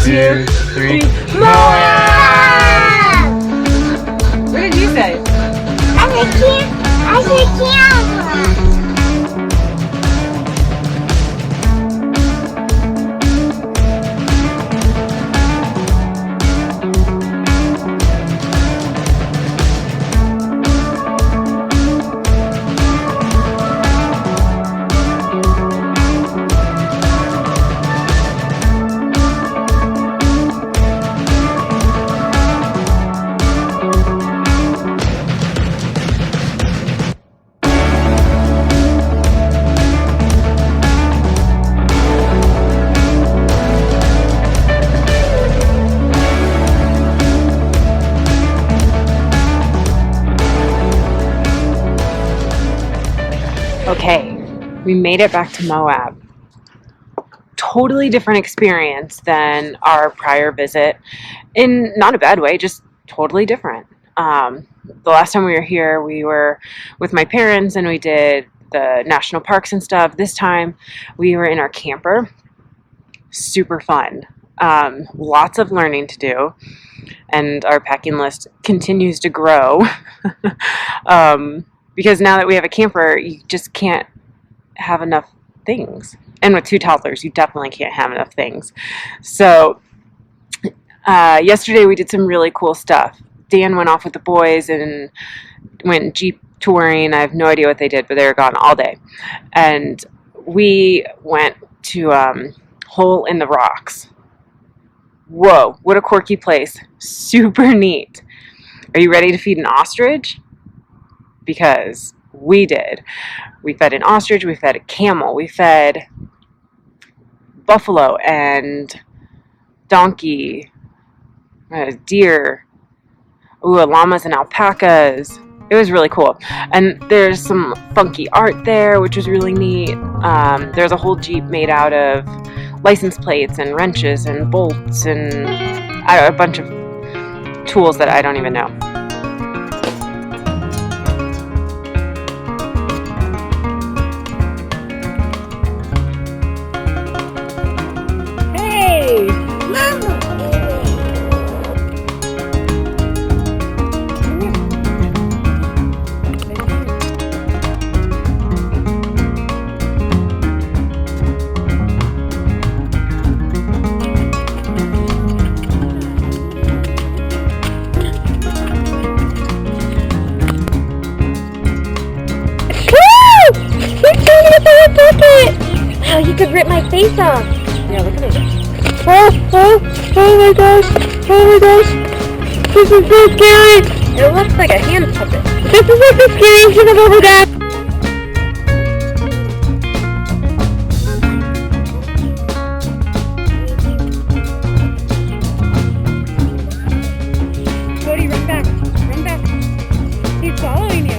2, 3, Moab! What did you say? I said camera. Okay, we made it back to Moab. Totally different experience than our prior visit, in not a bad way, just totally different. The last time we were here, we were with my parents and we did the national parks and stuff. This time we were in our camper. Super fun. Lots of learning to do, and our packing list continues to grow. Because now that we have a camper, you just can't have enough things. And with 2 toddlers, you definitely can't have enough things. So yesterday we did some really cool stuff. Dan went off with the boys and went Jeep touring. I have no idea what they did, but they were gone all day. And we went to Hole in the Rocks. Whoa, what a quirky place. Super neat. Are you ready to feed an ostrich? Because we did. We fed an ostrich, we fed a camel, we fed buffalo and donkey, deer, llamas and alpacas. It was really cool. And there's some funky art there, which was really neat. There's a whole Jeep made out of license plates and wrenches and bolts and a bunch of tools that I don't even know. Wow, you could rip my face off. Yeah, look at it. Oh my gosh. Oh my gosh. This is so scary. It looks like a hand puppet. This is like the scariest thing I've ever done. Cody, run back. Run back. He's following you.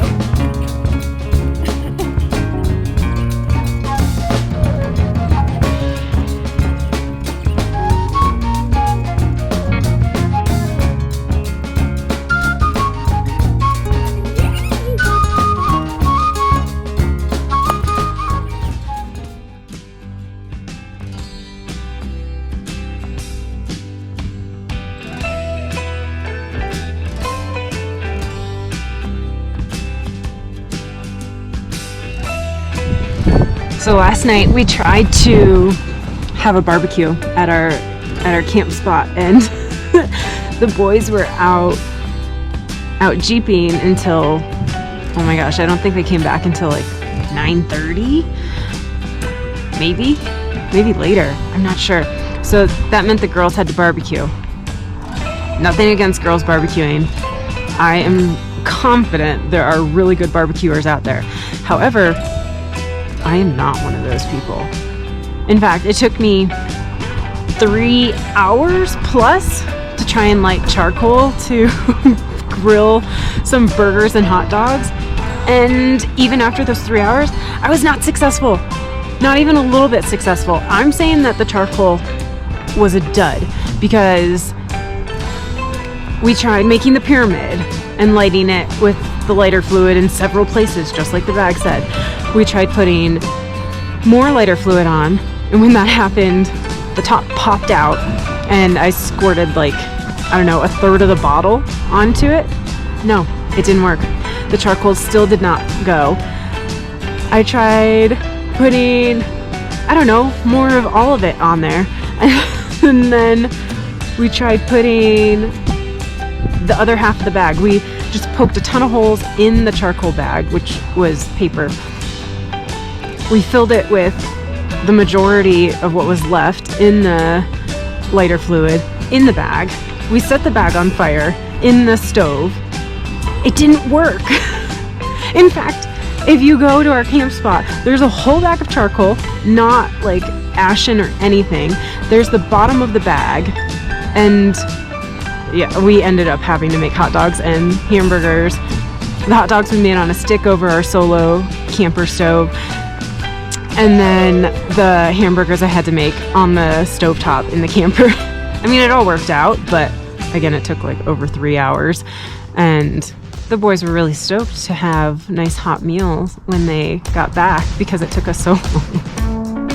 So last night we tried to have a barbecue at our camp spot, and the boys were out jeeping until, oh my gosh, I don't think they came back until like 9:30, maybe later, I'm not sure. So that meant the girls had to barbecue. Nothing against girls barbecuing. I am confident there are really good barbecuers out there. However, I am not one of those people. In fact, it took me 3 hours plus to try and light charcoal to grill some burgers and hot dogs. And even after those 3 hours, I was not successful. Not even a little bit successful. I'm saying that the charcoal was a dud because we tried making the pyramid and lighting it with the lighter fluid in several places, just like the bag said. We tried putting more lighter fluid on, and when that happened, the top popped out and I squirted like, I don't know, a third of the bottle onto it. No, it didn't work. The charcoal still did not go. I tried putting, I don't know, more of all of it on there. And then we tried putting the other half of the bag. We just poked a ton of holes in the charcoal bag, which was paper. We filled it with the majority of what was left in the lighter fluid in the bag. We set the bag on fire in the stove. It didn't work. In fact, if you go to our camp spot, there's a whole bag of charcoal, not like ashen or anything. There's the bottom of the bag, and yeah, we ended up having to make hot dogs and hamburgers. The hot dogs we made on a stick over our solo camper stove, and then the hamburgers I had to make on the stovetop in the camper. I mean, it all worked out, but again, it took like over 3 hours, and the boys were really stoked to have nice hot meals when they got back because it took us so long.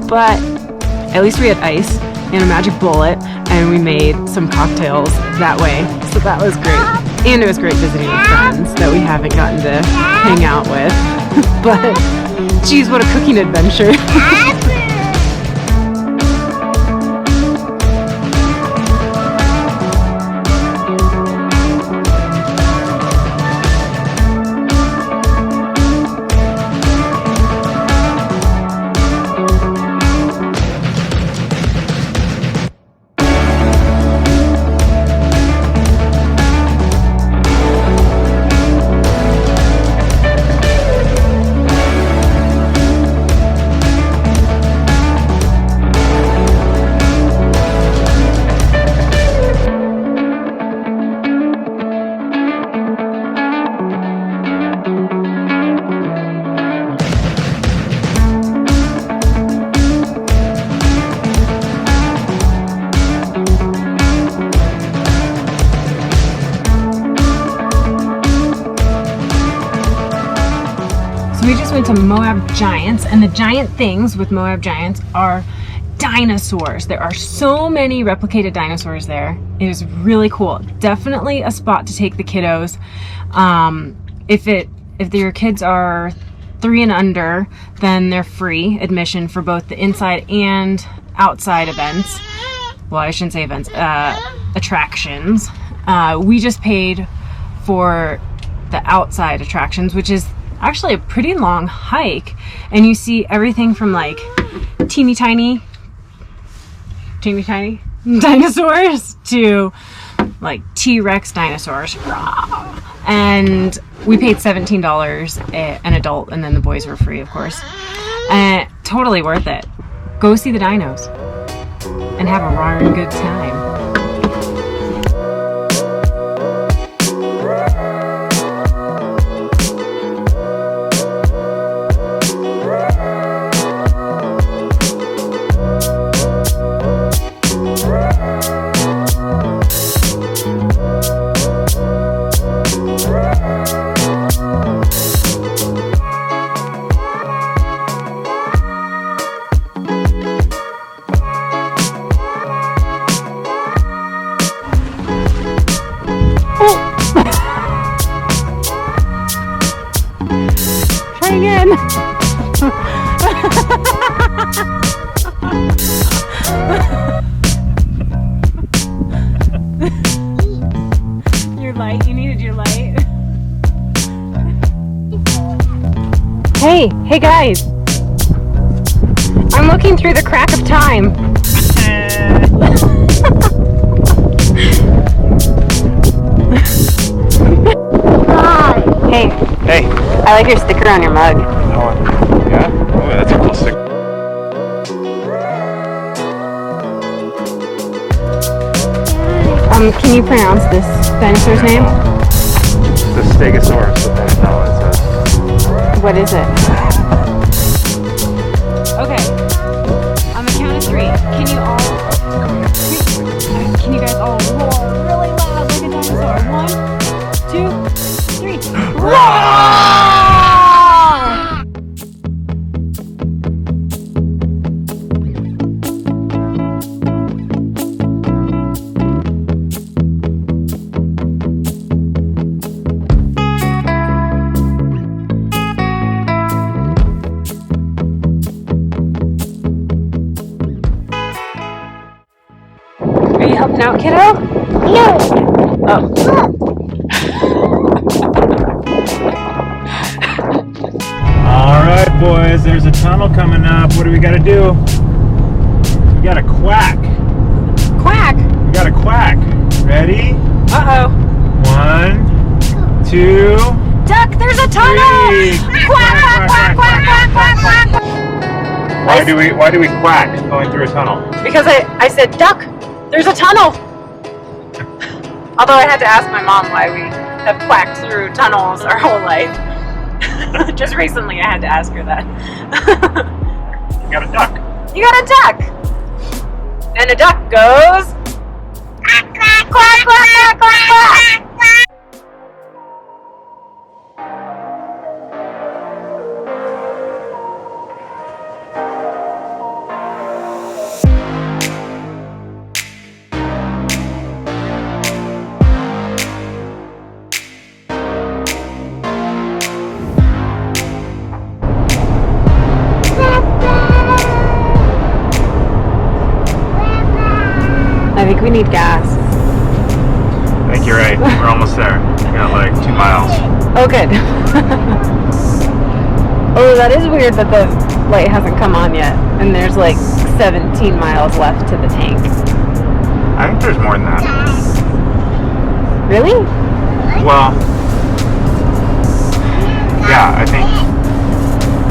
But at least we had ice and a magic bullet, and we made some cocktails that way. So that was great. And it was great visiting with friends that we haven't gotten to hang out with. But geez, what a cooking adventure. We just went to Moab Giants, and the giant things with Moab Giants are dinosaurs. There are so many replicated dinosaurs there. It is really cool. Definitely a spot to take the kiddos. If your kids are 3 and under, then they're free admission for both the inside and outside events. Well, I shouldn't say events, attractions. We just paid for the outside attractions, which is actually a pretty long hike, and you see everything from like teeny tiny dinosaurs to like T-Rex dinosaurs. And we paid $17 an adult, and then the boys were free, of course. Totally worth it. Go see the dinos and have a roaring good time. Again. Your light, you needed your light. Hey guys. I'm looking through the crack of time. Hey. Hey. I like your sticker on your mug. Oh, yeah? Oh, that's a cool sticker. Can you pronounce this dinosaur's name? The Stegosaurus, but that's not what it says. What is it? Okay. On the count of 3, can you guys all roar really loud like a dinosaur? 1, 2, 3. Roar! freaking out, kiddo? No. Oh. All right, boys. There's a tunnel coming up. What do we got to do? We got to quack. Quack! We got to quack. Ready? Uh-oh. 1, 2. Duck, there's a tunnel! Three. Quack, quack, quack, quack, quack, quack, quack. Why do we quack going through a tunnel? Because I said, Duck, there's a tunnel! Although I had to ask my mom why we have quacked through tunnels our whole life. Just recently I had to ask her that. You got a duck. You got a duck! And a duck goes... Quack, quack, quack, quack, quack, quack! I think we need gas. I think you're right. We're almost there. We got like 2 miles. Oh, good. Oh, that is weird that the light hasn't come on yet. And there's like 17 miles left to the tank. I think there's more than that. Really? Well, yeah, I think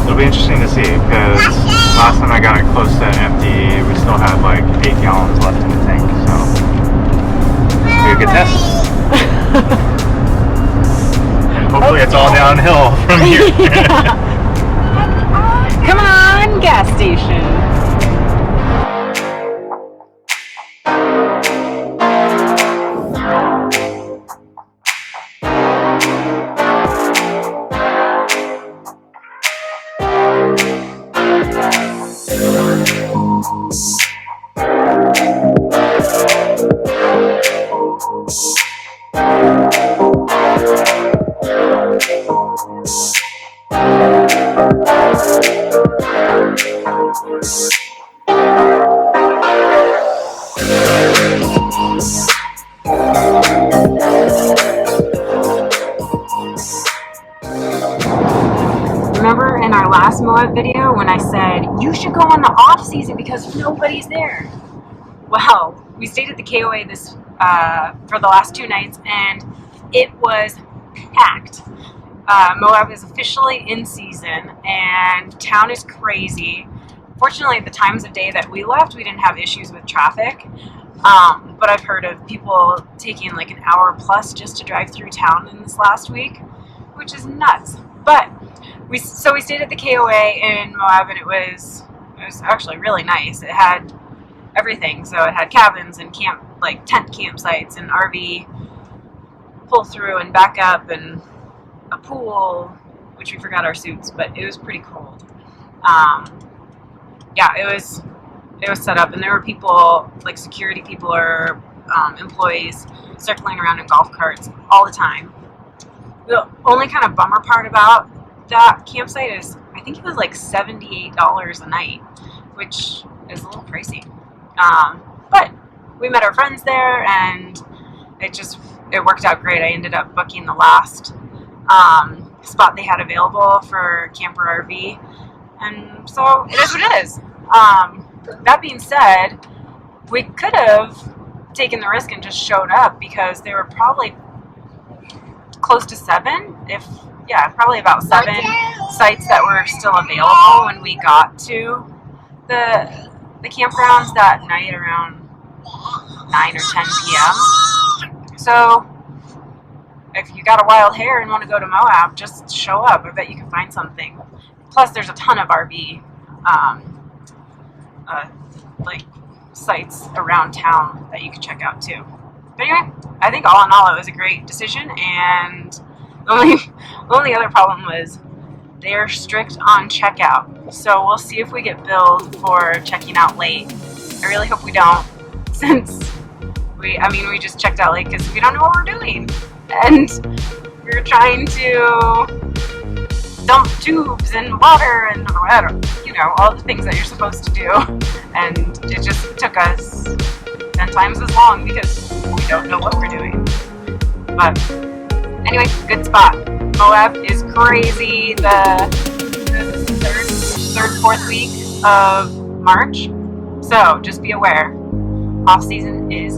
it'll be interesting to see because last time I got it close to empty, we still had like 8 gallons left in the tank, so it'll be a good test. And hopefully it's all downhill from here. Come on, gas station. Remember in our last Moab video when I said, you should go on the off season because nobody's there? Well, we stayed at the KOA for the last 2 nights and it was packed. Moab is officially in season and town is crazy. Fortunately, the times of day that we left, we didn't have issues with traffic. But I've heard of people taking like an hour plus just to drive through town in this last week, which is nuts. But we stayed at the KOA in Moab, and it was actually really nice. It had everything. So it had cabins and tent campsites and RV pull through and back up and a pool, which we forgot our suits, but it was pretty cold. Yeah, it was set up, and there were people, like security people or employees circling around in golf carts all the time. The only kind of bummer part about that campsite is I think it was like $78 a night, which is a little pricey. But we met our friends there, and it worked out great. I ended up booking the last spot they had available for camper RV, and so it is what it is. That being said, we could have taken the risk and just showed up because there were probably close to 7, probably about 7 sites that were still available when we got to the campgrounds that night around 9 or 10 p.m. So if you got a wild hair and want to go to Moab, just show up. I bet you can find something. Plus, there's a ton of RV sites around town that you can check out too. But anyway, I think all in all, it was a great decision. And the only other problem was they're strict on checkout. So we'll see if we get billed for checking out late. I really hope we don't, since we just checked out late because we don't know what we're doing. And we were trying to dump tubes and water and all the things that you're supposed to do. And it just took us 10 times as long because we don't know what we're doing. But anyway, good spot. Moab is crazy. The third, fourth week of March. So just be aware, off season is